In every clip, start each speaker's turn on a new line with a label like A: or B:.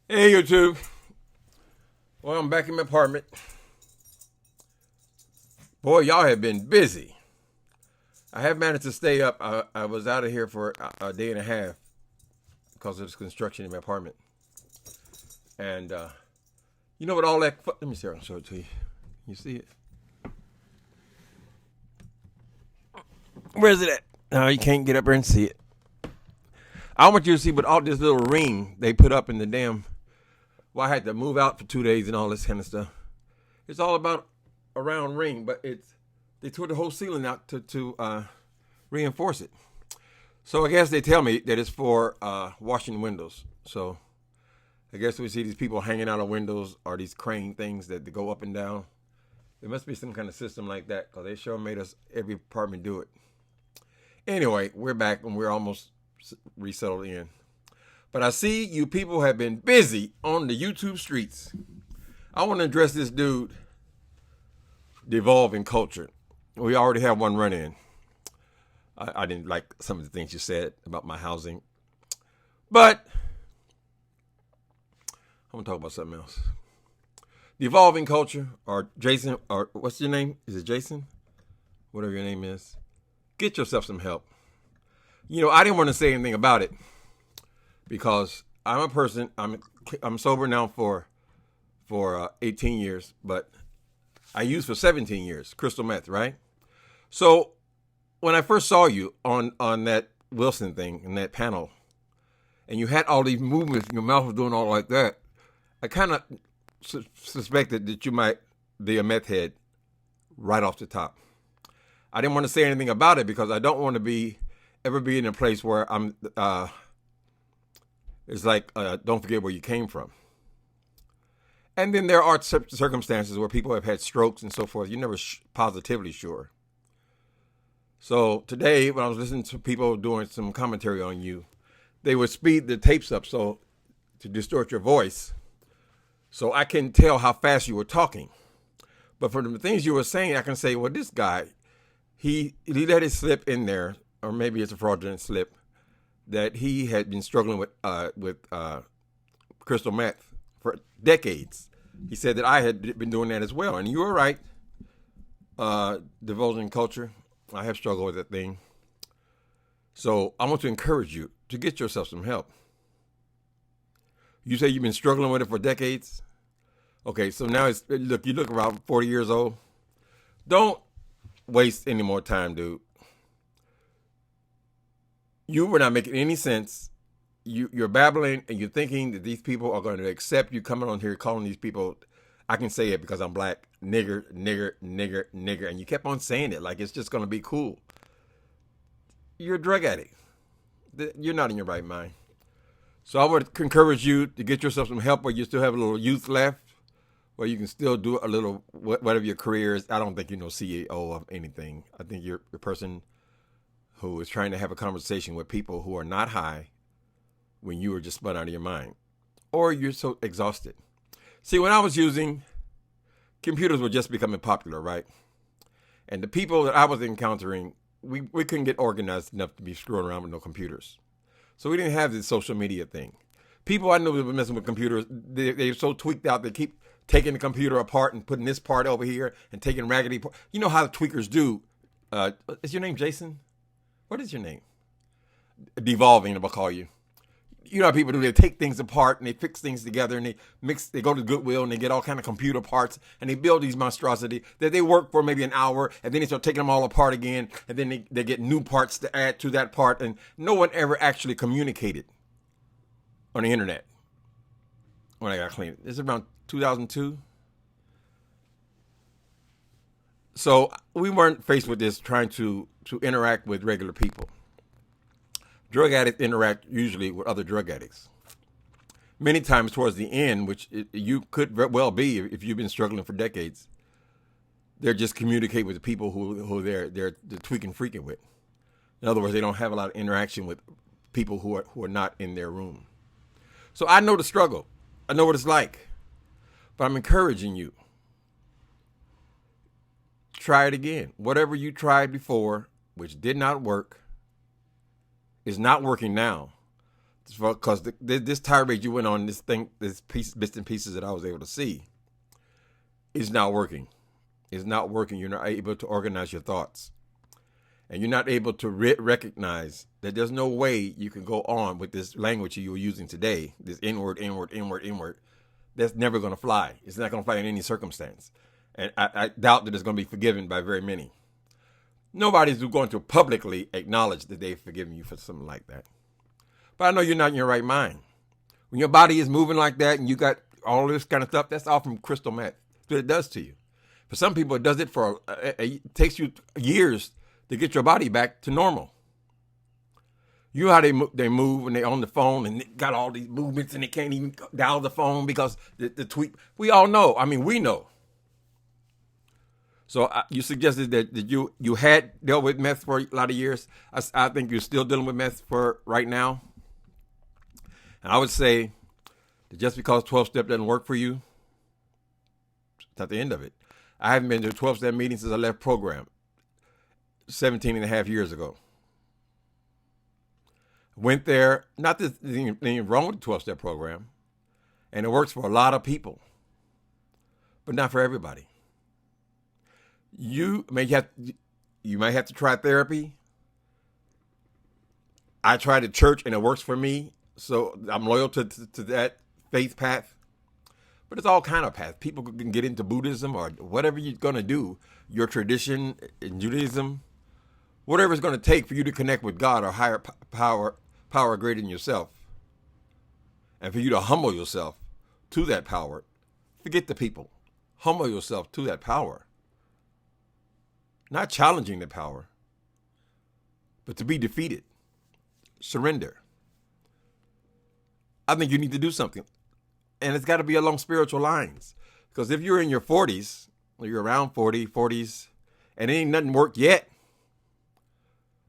A: Hey YouTube. Well, I'm back in my apartment. Boy, y'all have been busy. I have managed to stay up. I was out of here for a day and a half because of this construction in my apartment. And you know what all that... Let me see. I'll show it to you. You see it? Where's it at? No, you can't get up there and see it. I want you to see what all this little ring they put up in the damn... Well, I had to move out for 2 days and all this kind of stuff. It's all about a round ring, but they tore the whole ceiling out to reinforce it. So I guess they tell me that it's for washing windows. So I guess we see these people hanging out of windows or these crane things that go up and down. There must be some kind of system like that because they sure made us every apartment do it. Anyway, we're back and we're almost resettled in. But I see you people have been busy on the YouTube streets. I want to address this dude, Devolving Culture. We already have one run-in. I didn't like some of the things you said about my housing. But I want to talk about something else. Devolving Culture, or Jason, or what's your name? Is it Jason? Whatever your name is. Get yourself some help. You know, I didn't want to say anything about it because I'm a person, I'm sober now for 18 years, but I used for 17 years, crystal meth, right? So when I first saw you on that Wilson thing in that panel, and you had all these movements, your mouth was doing all like that, I kind of suspected that you might be a meth head right off the top. I didn't want to say anything about it because I don't want to ever be in a place where I'm, it's like, don't forget where you came from. And then there are circumstances where people have had strokes and so forth. You're never positively sure. So today, when I was listening to people doing some commentary on you, they would speed the tapes up so to distort your voice, so I can tell how fast you were talking. But for the things you were saying, I can say, well, this guy, he let it slip in there, or maybe it's a fraudulent slip, that he had been struggling with crystal meth for decades. He said that I had been doing that as well. And you were right, Divulging Culture. I have struggled with that thing. So I want to encourage you to get yourself some help. You say you've been struggling with it for decades? Okay, so now you look around 40 years old. Don't waste any more time, dude. You were not making any sense. You're babbling and you're thinking that these people are going to accept you coming on here calling these people, I can say it because I'm black, nigger, nigger, nigger, nigger. And you kept on saying it like it's just going to be cool. You're a drug addict. You're not in your right mind. So I would encourage you to get yourself some help where you still have a little youth left, where you can still do a little, whatever your career is. I don't think you're no CEO of anything. I think you're a person who is trying to have a conversation with people who are not high when you were just spun out of your mind, or you're so exhausted. See, when I was using, computers were just becoming popular, right? And the people that I was encountering, we couldn't get organized enough to be screwing around with no computers. So we didn't have this social media thing. People I knew that were messing with computers, they're so tweaked out, they keep taking the computer apart and putting this part over here and taking raggedy part. You know how the tweakers do. Is your name Jason? What is your name? Devolving, I'll call you. You know how people do, they take things apart and they fix things together and they go to Goodwill and they get all kind of computer parts and they build these monstrosities that they work for maybe an hour and then they start taking them all apart again and then they get new parts to add to that part, and no one ever actually communicated on the internet when I got clean. This is around 2002. So we weren't faced with this trying to interact with regular people. Drug addicts interact usually with other drug addicts. Many times towards the end, which you could well be if you've been struggling for decades, they're just communicate with the people who they're tweaking freaking with. In other words, they don't have a lot of interaction with people who are not in their room. So I know the struggle. I know what it's like. But I'm encouraging you. Try it again. Whatever you tried before, which did not work, is not working now. because this tirade you went on, this bits and pieces that I was able to see, is not working. It's not working. You're not able to organize your thoughts. And you're not able to recognize that there's no way you can go on with this language you were using today, this inward. That's never going to fly. It's not going to fly in any circumstance. And I doubt that it's going to be forgiven by very many. Nobody's going to publicly acknowledge that they've forgiven you for something like that. But I know you're not in your right mind. When your body is moving like that and you got all this kind of stuff, that's all from crystal meth. That's what it does to you. For some people, it does it for, it takes you years to get your body back to normal. You know how they move when they're on the phone and they got all these movements and they can't even dial the phone because the tweet. We all know. I mean, we know. So you suggested that you had dealt with meth for a lot of years. I think you're still dealing with meth for right now. And I would say that just because 12-step doesn't work for you, it's not the end of it. I haven't been to a 12-step meeting since I left program 17 and a half years ago. Went there, not that there's anything wrong with the 12-step program, and it works for a lot of people, but not for everybody. You might have to try therapy. I tried a church and it works for me, so I'm loyal to that faith path. But it's all kind of paths. People can get into Buddhism or whatever you're going to do, your tradition in Judaism, whatever it's going to take for you to connect with God or higher power greater than yourself, and for you to humble yourself to that power. Forget the people. Humble yourself to that power. Not challenging the power, but to be defeated. Surrender. I think you need to do something. And it's got to be along spiritual lines. Because if you're in your 40s, or you're around 40s, and ain't nothing worked yet,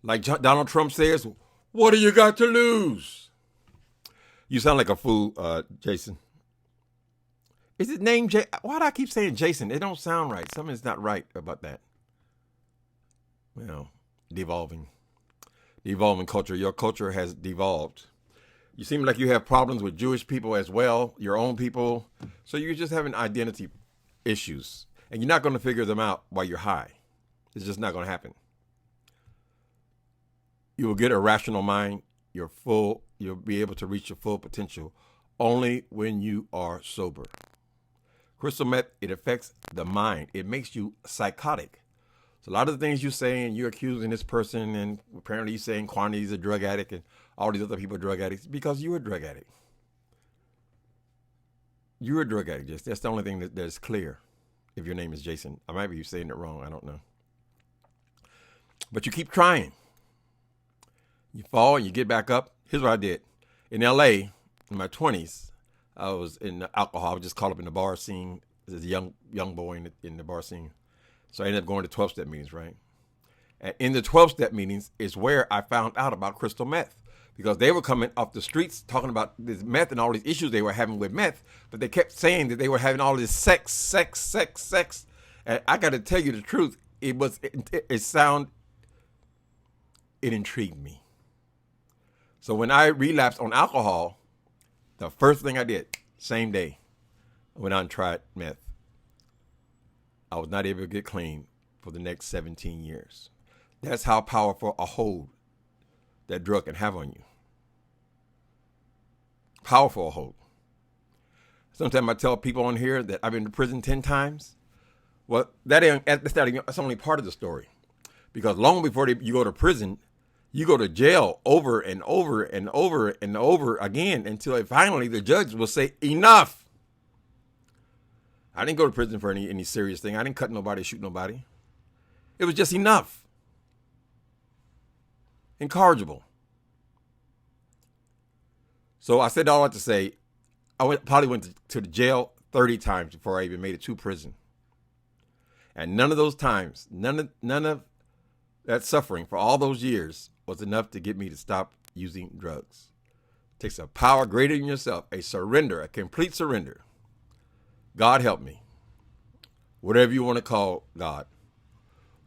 A: like Donald Trump says, what do you got to lose? You sound like a fool, Jason. Is it named Jason? Why do I keep saying Jason? It don't sound right. Something's not right about that. Well, devolving culture. Your culture has devolved. You seem like you have problems with Jewish people as well, your own people. So you're just having identity issues. And you're not going to figure them out while you're high. It's just not going to happen. You will get a rational mind. You'll be able to reach your full potential only when you are sober. Crystal meth, it affects the mind. It makes you psychotic. So a lot of the things you're saying, you're accusing this person, and apparently you're saying Quantity's a drug addict and all these other people are drug addicts because you're a drug addict. You're a drug addict, Jason. That's the only thing that is clear. If your name is Jason, I might be saying it wrong. I don't know. But you keep trying. You fall and you get back up. Here's what I did. In LA, in my 20s, I was in alcohol. I was just caught up in the bar scene as a young boy in the bar scene. So I ended up going to 12-step meetings, right? And in the 12-step meetings is where I found out about crystal meth. Because they were coming off the streets talking about this meth and all these issues they were having with meth. But they kept saying that they were having all this sex. And I got to tell you the truth. It intrigued me. So when I relapsed on alcohol, the first thing I did, same day, I went out and tried meth. I was not able to get clean for the next 17 years. That's how powerful a hold that drug can have on you. Powerful hold. Sometimes I tell people on here that I've been to prison 10 times. Well, that's only part of the story. Because long before you go to prison, you go to jail over and over and over and over again until finally the judge will say, enough. I didn't go to prison for any serious thing. I didn't cut nobody, shoot nobody. It was just enough. Incorrigible. So I said all that to say, I probably went to the jail 30 times before I even made it to prison. And none of those times, none of that suffering for all those years was enough to get me to stop using drugs. It takes a power greater than yourself, a surrender, a complete surrender. God help me. Whatever you want to call God.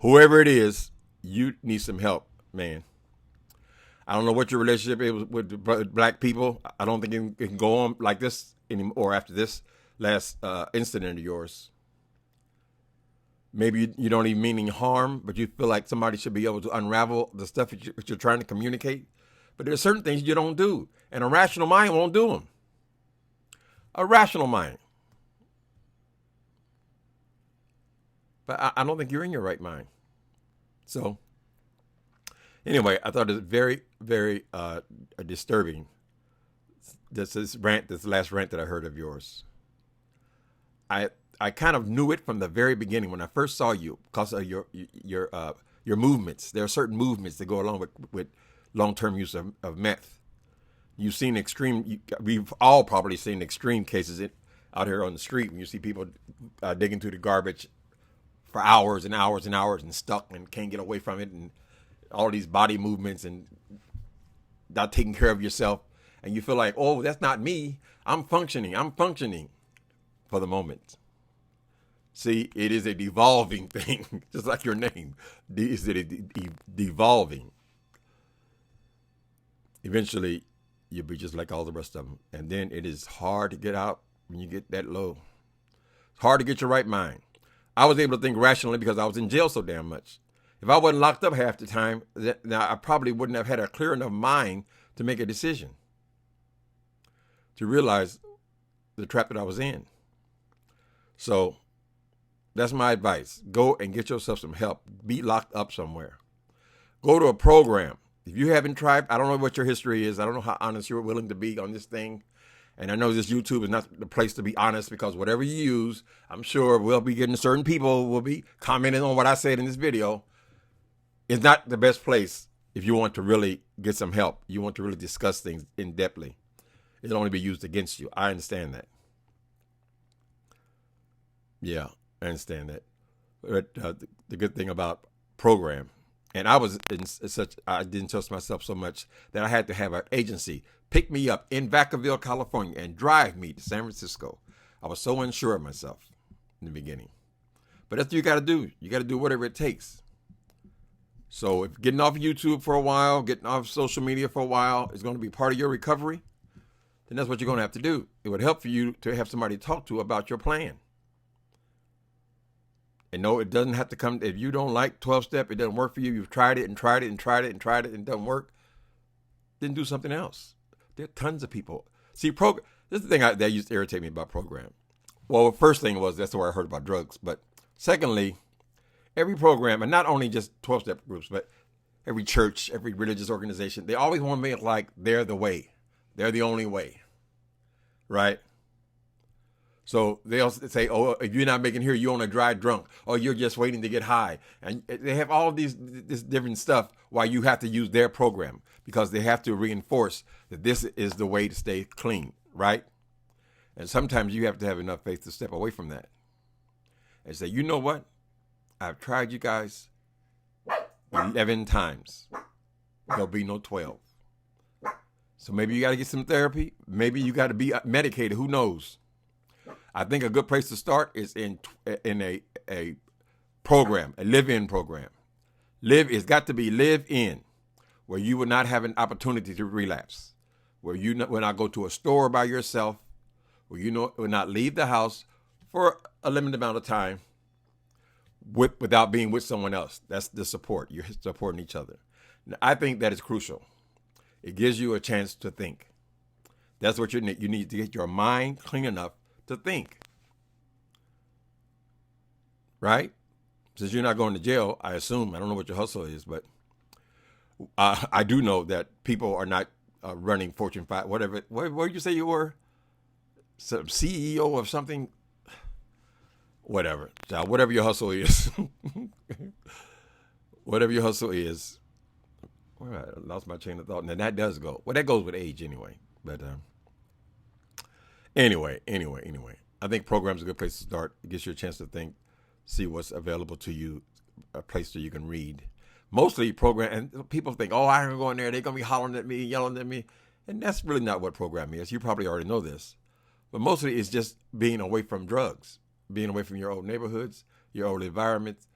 A: Whoever it is, you need some help, man. I don't know what your relationship is with black people. I don't think it can go on like this anymore, or after this last incident of yours. Maybe you don't even mean any harm, but you feel like somebody should be able to unravel the stuff that you're trying to communicate. But there's certain things you don't do, and a rational mind won't do them. A rational mind. But I don't think you're in your right mind. So, anyway, I thought it was very, very disturbing. This last rant that I heard of yours. I kind of knew it from the very beginning when I first saw you because of your movements. There are certain movements that go along with long-term use of meth. You've seen we've all probably seen extreme cases out here on the street when you see people digging through the garbage for hours and hours and hours and stuck and can't get away from it, and all these body movements and not taking care of yourself. And you feel like, oh, that's not me. I'm functioning for the moment. See, it is a devolving thing, just like your name. Is it devolving? Eventually, you'll be just like all the rest of them. And then it is hard to get out when you get that low. It's hard to get your right mind. I was able to think rationally because I was in jail so damn much. If I wasn't locked up half the time, now I probably wouldn't have had a clear enough mind to make a decision, to realize the trap that I was in. So that's my advice. Go and get yourself some help. Be locked up somewhere. Go to a program. If you haven't tried, I don't know what your history is. I don't know how honest you're willing to be on this thing. And I know this YouTube is not the place to be honest, because whatever you use, I'm sure we'll be getting certain people will be commenting on what I said in this video. It's not the best place if you want to really get some help. You want to really discuss things in depthly. It'll only be used against you. I understand that. Yeah, I understand that. But the good thing about program, and I didn't trust myself so much that I had to have an agency pick me up in Vacaville, California, and drive me to San Francisco. I was so unsure of myself in the beginning. But that's what you got to do. You got to do whatever it takes. So if getting off YouTube for a while, getting off social media for a while is going to be part of your recovery, then that's what you're going to have to do. It would help for you to have somebody to talk to about your plan. And no, it doesn't have to come. If you don't like 12-step, it doesn't work for you. You've tried it and tried it and tried it and tried it and it doesn't work, then do something else. There are tons of people. See, this is the thing that used to irritate me about program. Well, the first thing was that's where I heard about drugs. But secondly, every program, and not only just 12-step groups, but every church, every religious organization, they always want to make it like they're the way. They're the only way. Right? So they'll say, oh, if you're not making here, you're on a dry drunk, or you're just waiting to get high. And they have all this different stuff why you have to use their program, because they have to reinforce that this is the way to stay clean, right? And sometimes you have to have enough faith to step away from that and say, you know what? I've tried you guys 11 times. There'll be no 12. So maybe you got to get some therapy. Maybe you got to be medicated. Who knows? I think a good place to start is in a program, a live-in program. It's got to be live-in, where you will not have an opportunity to relapse, where you will not go to a store by yourself, where you will not leave the house for a limited amount of time without being with someone else. That's the support. You're supporting each other. Now, I think that is crucial. It gives you a chance to think. That's what you need. You need to get your mind clean enough to think. Right? Since you're not going to jail, I assume, I don't know what your hustle is, but I do know that people are not running Fortune 5, whatever. What did you say you were? Some CEO of something? Whatever. So whatever your hustle is. Whatever your hustle is. All right, I lost my chain of thought. Now that does go. Well, that goes with age anyway. But anyway. I think program's a good place to start. It gives you a chance to think, see what's available to you, a place where you can read. Mostly program, and people think, oh, I'm going to go in there, they're going to be hollering at me, yelling at me. And that's really not what program is. You probably already know this. But mostly it's just being away from drugs, being away from your old neighborhoods, your old environments,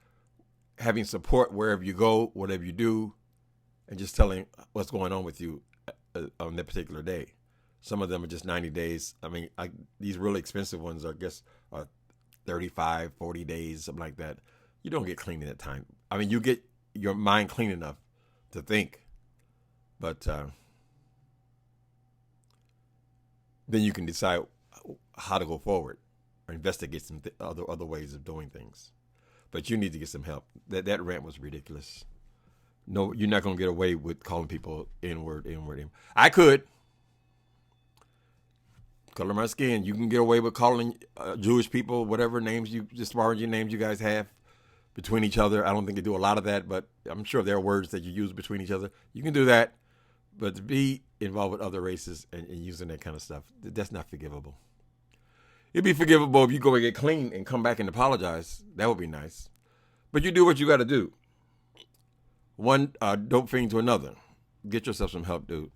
A: having support wherever you go, whatever you do, and just telling what's going on with you on that particular day. Some of them are just 90 days. I mean, these really expensive ones, I guess, are 35, 40 days, something like that. You don't get clean in that time. I mean, you get your mind clean enough to think, but then you can decide how to go forward or investigate some other ways of doing things. But you need to get some help. That rant was ridiculous. No, you're not going to get away with calling people N-word. I could. Color my skin. You can get away with calling Jewish people whatever names you, just borrowing your names you guys have between each other. I don't think they do a lot of that, but I'm sure there are words that you use between each other. You can do that. But to be involved with other races and using that kind of stuff, that's not forgivable. It'd be forgivable if you go and get clean and come back and apologize. That would be nice. But you do what you got to do. One dope fiend to another. Get yourself some help, dude.